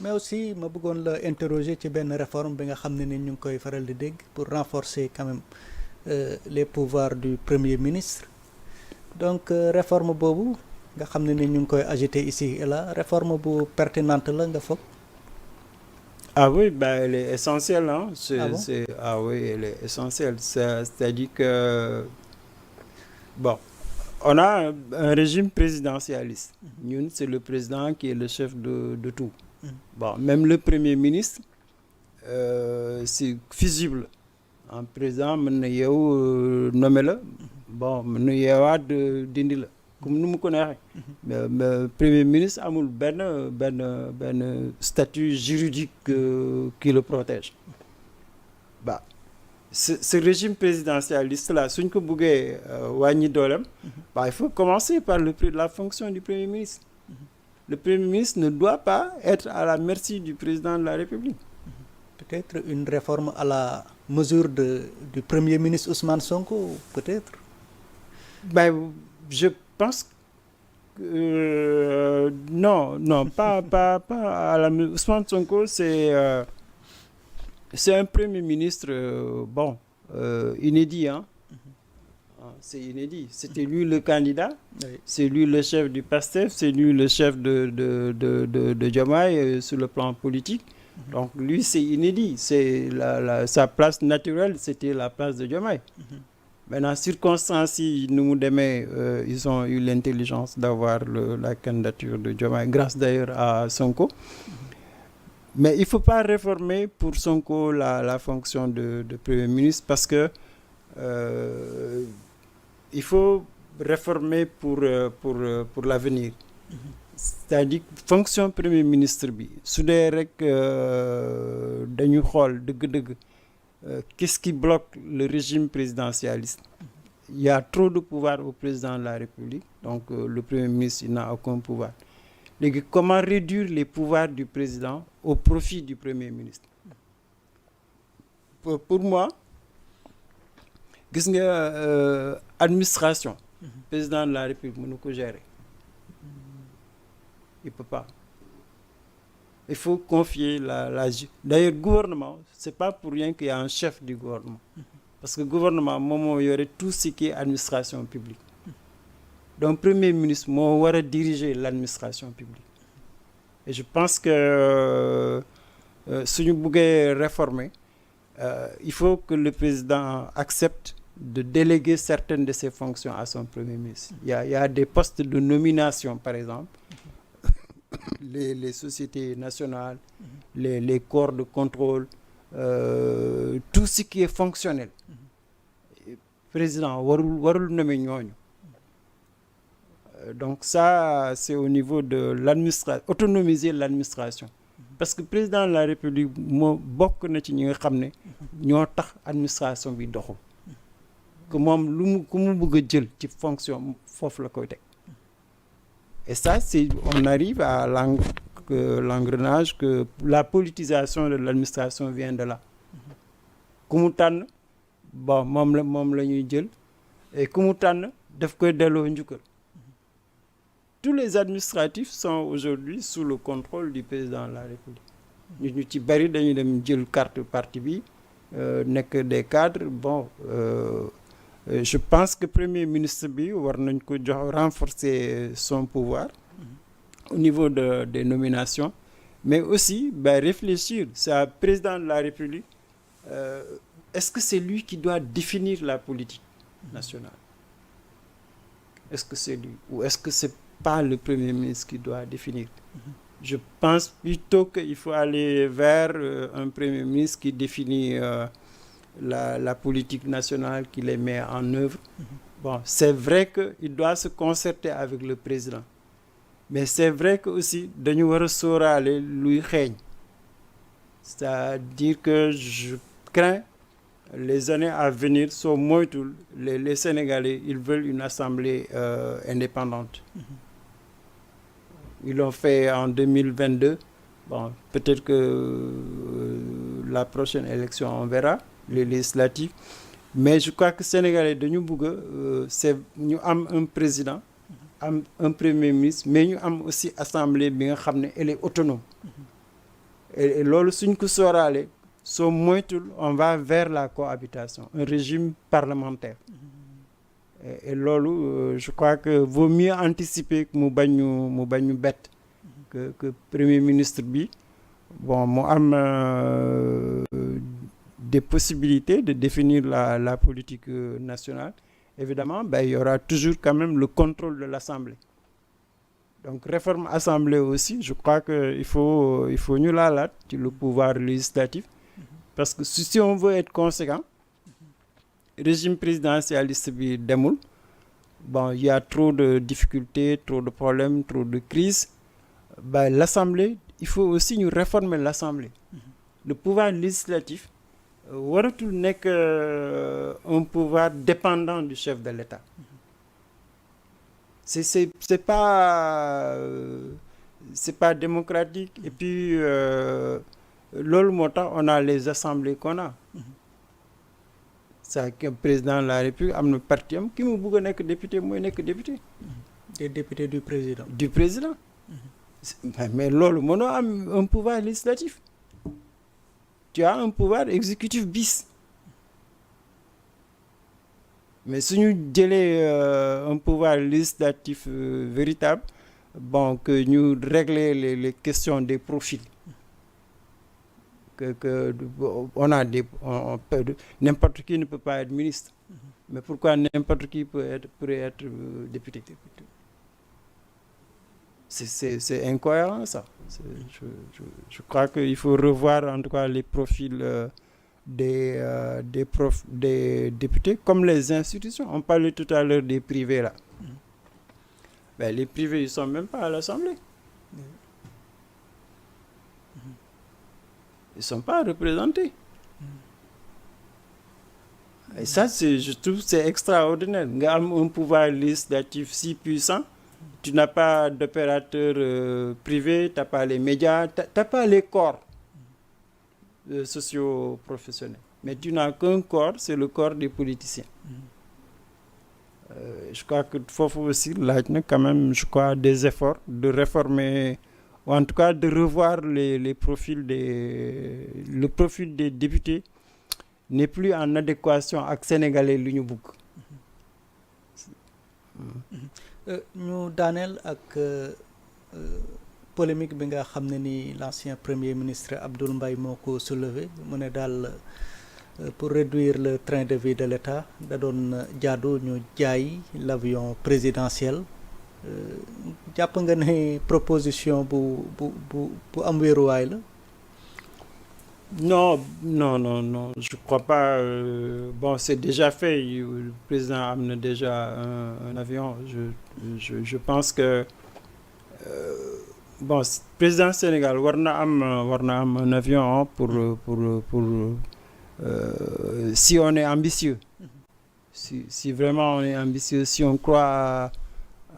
mais aussi ma bëggoon la interroger ci benn réforme bi nga xam ne ni ñu ngi koy faral di dégg pour renforcer quand même les pouvoirs du premier ministre donc réforme boobu nga xam ne ni ñu ngi koy agiter ici et là réforme bu pertinente la nga foog. Ah oui, bah, elle est essentielle, hein. Ah bon? Ah oui, elle est essentielle. C'est-à-dire que, bon, on a un régime présidentialiste. Ñun, c'est le président qui est le chef de tout. Bon, même le premier ministre, c'est fusible. Un président mën na yow nommé la bon mën na yeewaat dindi la comme nu mu ko neexee. mais premier ministre amul benn statut juridique qui le protège. Bah ce régime présidentialiste là suñ ko buggee wàññi dooleem. Bah il faut commencer par la fonction du premier ministre. Le premier ministre ne doit pas être à la merci du président de la République. Peut-être une réforme à la mesure du premier ministre Ousmane Sonko, peut-être. Ben, je pense que non, pas à la mesure. Ousmane Sonko, c'est un premier ministre inédit, hein. C'est inédit. C'était lui le candidat, oui. C'est lui le chef du PASTEF, c'est lui le chef de Diomaye sur le plan politique. Donc lui, c'est inédit. C'est sa place naturelle, c'était la place de Diomaye. Maintenant, circonstances, nous ils ont eu l'intelligence d'avoir la candidature de Diomaye, grâce d'ailleurs à Sonko. Mais il ne faut pas réformer pour Sonko la fonction de Premier ministre parce que il faut réformer pour l'avenir. C'est-à-dire fonction Premier ministre bi su dee rek dañu xool dëgg-dëgg qu'est-ce qui bloque le régime présidentialiste? Il y a trop de pouvoir au président de la République, donc le Premier ministre il n'a aucun pouvoir. Léegi comment réduire les pouvoirs du président au profit du Premier ministre? Pour moi gis nga administration président de la République mënu ko gérer. Il peut pas. Il faut confier D'ailleurs, gouvernement, c'est pas pour rien qu'il y a un chef du gouvernement. Parce que le gouvernement, il y aurait tout ce qui est administration publique. Donc, Premier ministre, moi, il diriger l'administration publique. Et je pense que si nous voulons réformer, il faut que le président accepte de déléguer certaines de ses fonctions à son Premier ministre. Il y a des postes de nomination, par exemple. Les sociétés nationales, les corps de contrôle, tout ce qui est fonctionnel. Président, warul nommer ñooñu. Donc ça, c'est au niveau de l'administration, autonomiser l'administration. Parce que le président de la République, bokk na ci ñi nga xam ne ñoo tax administration bi doxul. Que moom ku mu bëgg a jël ci fonction foofu la koy teg. Et ça, on arrive à l'engrenage que la politisation de l'administration vient de là. Ku mu tànn bon moom la ñuy jël et ku mu tànn daf koy delloo njukkal. Tous les administratifs sont aujourd'hui sous le contrôle du président de la République. ñu ci bari dañuy dem jël carte parti bi nekk des cadres bon. Je pense que Premier ministre bi war nañ ko renforcer son pouvoir au niveau des nominations, mais aussi réfléchir. C'est un président de la République. Est-ce que c'est lui qui doit définir la politique nationale? Est-ce que c'est lui? Ou est-ce que c'est pas le Premier ministre qui doit définir? Je pense plutôt qu'il faut aller vers un Premier ministre qui définit la politique nationale, qui les met en œuvre. Bon, c'est vrai qu'il doit se concerter avec le président. Mais c'est vrai que aussi, dañu war a sóoraale luy xeeñ. C'est-à-dire que je crains les années à venir, soo moytul les Sénégalais, ils veulent une assemblée indépendante. Ils l'ont fait en 2022. Bon, peut-être que la prochaine élection, on verra. Les législatives, mais je crois que Sénégalais dañu bëgg c'est ñu am un président am un premier ministre mais ñu am aussi assemblée bi nga xam ne elle est autonome et loolu suñ ko sóoraale soo moytul on va vers la cohabitation un régime parlementaire et loolu je crois que vaut mieux anticiper mu bañ ñu bett que premier ministre bi bon mu am des possibilités de définir la politique nationale. Évidemment, il y aura toujours quand même le contrôle de l'Assemblée. Donc, réforme Assemblée aussi, je crois qu'il faut nous la le pouvoir législatif. Parce que si on veut être conséquent, régime présidentialiste bi demul, bon, il y a trop de difficultés, trop de problèmes, trop de crises. L'Assemblée, il faut aussi nous réformer l'Assemblée. Le pouvoir législatif, waratul nekk un pouvoir dépendant du chef de l'État. C'est pas démocratique et puis loolu moo tax on a les assemblées qu'on a. C'est que président de la République am na parti am ki mu bëgg a nekk député mooy nekk député. Des députés du président. Du président. Mais loolu mënoo am un pouvoir législatif. Tu as un pouvoir exécutif bis. Mais si nous avons un pouvoir législatif véritable, bon, que nous régler les questions des profils, on a n'importe qui ne peut pas être ministre. Mais pourquoi n'importe qui pourrait être député? C'est incohérent ça. Je crois qu'il faut revoir en tout cas les profils des députés comme les institutions. On parlait tout à l'heure des privés là. Les privés ils ne sont même pas à l'Assemblée. Ils ne sont pas représentés. Et ça, je trouve c'est extraordinaire. Il y a un pouvoir législatif si puissant. Tu n'as pas d'opérateurs privés, tu n'as pas les médias, tu n'as pas les corps socio-professionnels. Mais tu n'as qu'un corps, c'est le corps des politiciens. Je crois qu'il faut aussi, là, quand même, je crois, des efforts de réformer, ou en tout cas de revoir les profils le profil des députés n'est plus en adéquation avec Sénégalais lu ñu bëgg. ñu daaneel ak polémique bi nga xam ne ni l'ancien premier ministre Abdoul Mbaye moo ko soulevé mu ne daal pour réduire le train de vie de l'État da doon jaadu ñu jaay l'avion présidentiel jàpp nga ne proposition bu am wéeruwaay la. Non, je crois pas. Bon, c'est déjà fait. Le président amène déjà un avion. Je pense que bon, président Sénégal war na am un avion pour si on est ambitieux. Si vraiment on est ambitieux, si on croit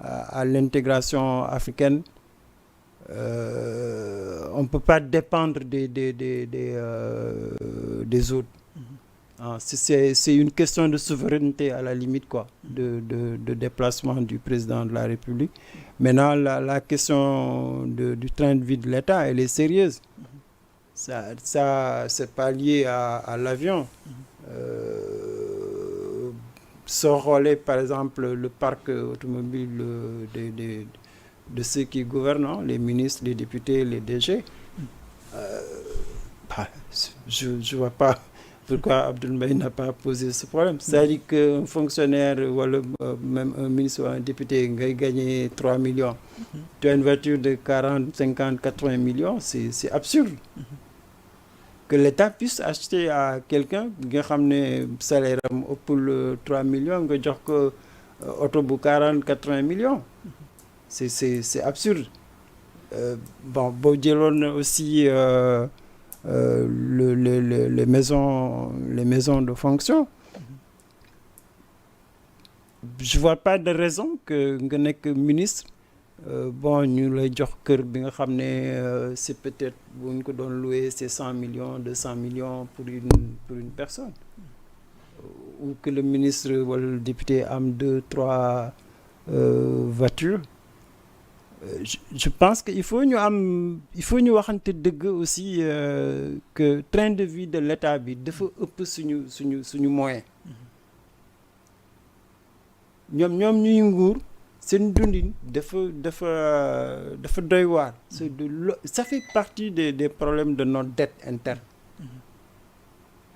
à l'intégration africaine. On ne peut pas dépendre des autres. C'est une question de souveraineté à la limite, quoi, de déplacement du président de la République. Maintenant, la question du train de vie de l'État, elle est sérieuse. Ça c'est pas lié à l'avion. Sans rôler, par exemple, le parc automobile de ceux qui gouvernent, les ministres, les députés, les DG. Je ne vois pas pourquoi Abdoul Mbaye n'a pas posé ce problème. C'est-à-dire qu'un fonctionnaire ou même un ministre ou un député va gagner 3 millions. Tu as une voiture de 40, 50, 80 millions, c'est absurde. Que l'État puisse acheter à quelqu'un qui a un salaire pour 3 millions, qui a un auto pour 40, 80 millions. C'est absurde. Bon, aussi les maisons de fonction. Je vois pas de raison que un ministre bon ñu lay jox kër bi nga xam ne c'est peut-être bu ñu ko doon louer c'est 100 millions 200 millions pour une personne ou que le ministre ou le député am 2-3 voitures. je pense que il faut ñu waxante dëgg aussi que train de vie de l'État bi dafa ëpp suñu moyen ñoom ñuy nguur seen dundin dafa doy waar. Ça fait partie des problèmes de notre dette interne.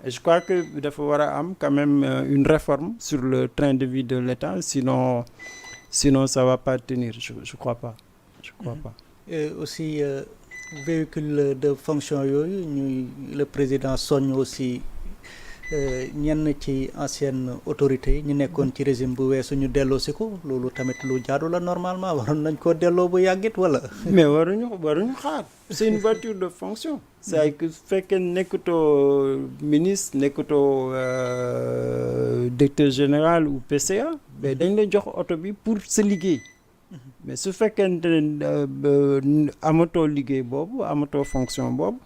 Et je crois que dafa war a am quand même une réforme sur le train de vie de l'État, sinon ça va pas tenir. Je crois pas. Et aussi véhicule de fonction yooyu le président soigne aussi ñenn ci ancienne autorité yi ñu nekkoon ci régime bu weesu ñu delloosi ko loolu tamit lu jaadu la normalement waroon nañ koo delloo bu yàggit wala. mais waruñu xaar c'est une voiture de fonction. c'est que fekkee nekkatoo ministre nekkatoo directeur général ou PCA mais dañ la jox oto bi pour sa liggéey. mais su fekkente ne amatoo liggéey boobu amatoo fonction boobu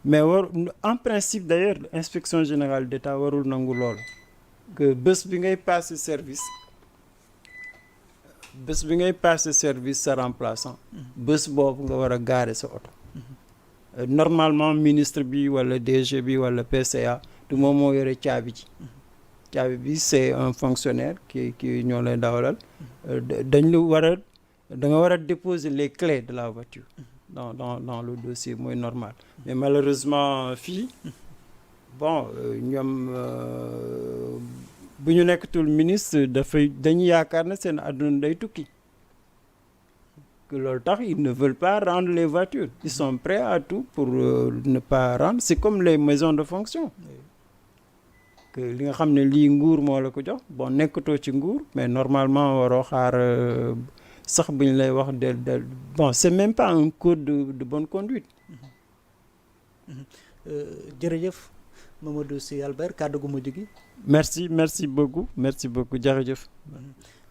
mais en principe d'ailleurs inspection générale d'État warul nangu lool que bés bi ngay passer service sa remplaçant bés boobu nga war a garer sa oto normalement ministre bi wala DG bi wala PCA du moom moo yore caabi bi c'est un fonctionnaire qui ñoo lay dawalal da nga war a déposer les clés de la voiture dans le dossier mooy normal mais malheureusement fii bon ñoom bu ñu nekkatul ministre dañu yaakaar na seen àdduna day tukki que loolu tax ils ne veulent pas rendre les voitures ils sont prêts à tout pour ne pas rendre c'est comme les maisons de fonction que li nga xam ne lii nguur moo la ko jox bon nekkatoo ci nguur mais normalement waroo xaar sax bu ñu lay wax bon c'est même pas un code de bonne conduite. jërëjëf Mamadou Sy Albert kàddu gu mujj gi. merci beaucoup jërëjëf.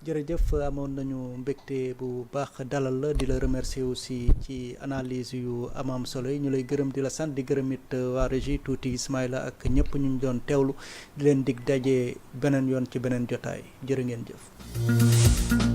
jërëjëf amoon nañu mbégte bu baax dalal la di la remercier aussi ci analyse yu am solo yi ñu lay gërëm di la sant di gërëm it waa régie tuuti Ismaïla ak ñëpp ñu doon teewlu di leen dig daje beneen yoon ci beneen jotaay jërë ngeen jëf.